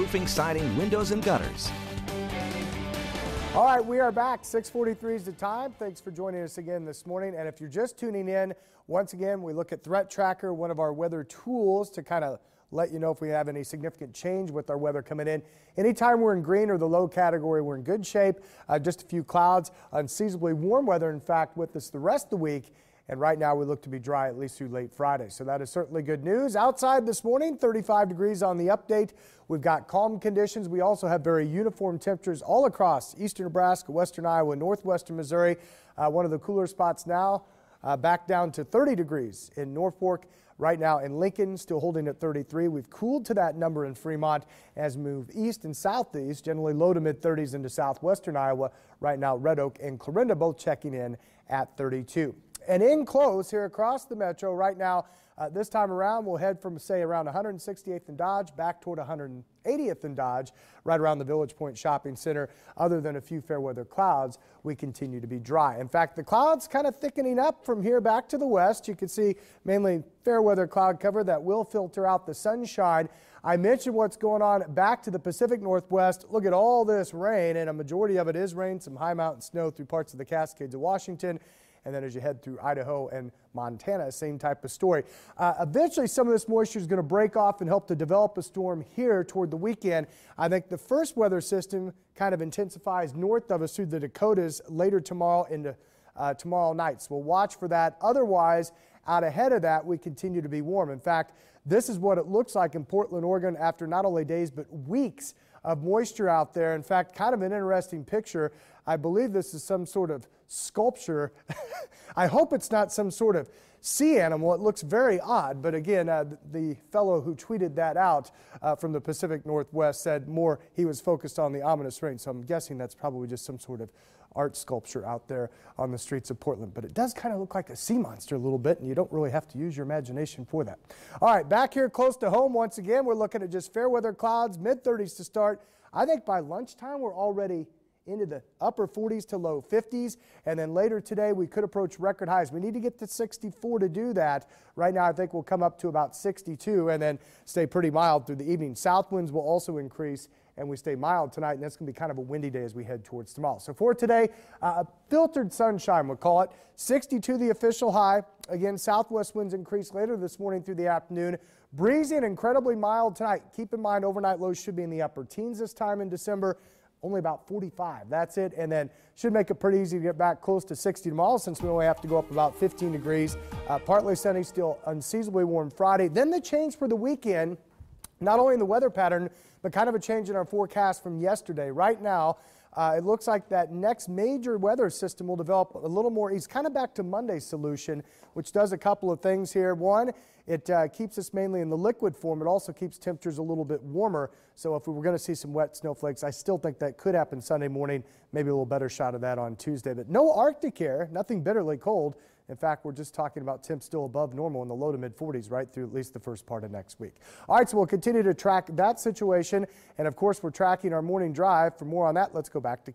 Roofing, siding, windows, and gutters. All right, we are back. 6:43 is the time. Thanks for joining us again this morning. And if you're just tuning in, once again, we look at Threat Tracker, one of our weather tools to kind of let you know if we have any significant change with our weather coming in. Anytime we're in green or the low category, we're in good shape. Just a few clouds, unseasonably warm weather, in fact, with us the rest of the week. And right now we look to be dry at least through late Friday. So that is certainly good news. Outside this morning, 35 degrees on the update. We've got calm conditions. We also have very uniform temperatures all across eastern Nebraska, western Iowa, northwestern Missouri. One of the cooler spots now, back down to 30 degrees in Norfolk. Right now in Lincoln, still holding at 33. We've cooled to that number in Fremont as we move east and southeast, generally low to mid 30s into southwestern Iowa. Right now, Red Oak and Clarinda both checking in at 32. And in close here across the metro right now, this time around, we'll head from, say, around 168th and Dodge back toward 180th and Dodge, right around the Village Point Shopping Center. Other than a few fair weather clouds, we continue to be dry. In fact, the clouds kind of thickening up from here back to the west. You can see mainly fair weather cloud cover that will filter out the sunshine. I mentioned what's going on back to the Pacific Northwest. Look at all this rain, and a majority of it is rain, some high mountain snow through parts of the Cascades of Washington. And then as you head through Idaho and Montana, same type of story. Eventually, some of this moisture is going to break off and help to develop a storm here toward the weekend. I think the first weather system kind of intensifies north of us through the Dakotas later tomorrow into tomorrow night. So we'll watch for that. Otherwise, out ahead of that, we continue to be warm. In fact, this is what it looks like in Portland, Oregon after not only days but weeks of moisture out there. In fact, kind of an interesting picture. I believe this is some sort of sculpture. I hope it's not some sort of sea animal. It looks very odd, but again, the fellow who tweeted that out from the Pacific Northwest said more he was focused on the ominous rain, so I'm guessing that's probably just some sort of art sculpture out there on the streets of Portland. But it does kind of look like a sea monster a little bit, and you don't really have to use your imagination for that. All right, back here close to home once again, we're looking at just fair weather clouds, mid-30s to start. I think by lunchtime we're already into the upper 40s to low 50s, and then later today we could approach record highs. We need to get to 64 to do that. Right now I think we'll come up to about 62 and then stay pretty mild through the evening. South winds will also increase and we stay mild tonight, and that's going to be kind of a windy day as we head towards tomorrow. So for today, filtered sunshine, we'll call it. 62 the official high. Again, southwest winds increase later this morning through the afternoon. Breezy and incredibly mild tonight. Keep in mind overnight lows should be in the upper teens this time in December. Only about 45. That's it. And then should make it pretty easy to get back close to 60 tomorrow since we only have to go up about 15 degrees. Partly sunny, still unseasonably warm Friday. Then the change for the weekend, not only in the weather pattern, but kind of a change in our forecast from yesterday. Right now, it looks like that next major weather system will develop a little more east, kind of back to Monday's solution, which does a couple of things here. One, it keeps us mainly in the liquid form. It also keeps temperatures a little bit warmer. So if we were going to see some wet snowflakes, I still think that could happen Sunday morning. Maybe a little better shot of that on Tuesday. But no Arctic air, nothing bitterly cold. In fact, we're just talking about temps still above normal in the low to mid 40s right through at least the first part of next week. All right, so we'll continue to track that situation. And of course, we're tracking our morning drive. For more on that, let's go back to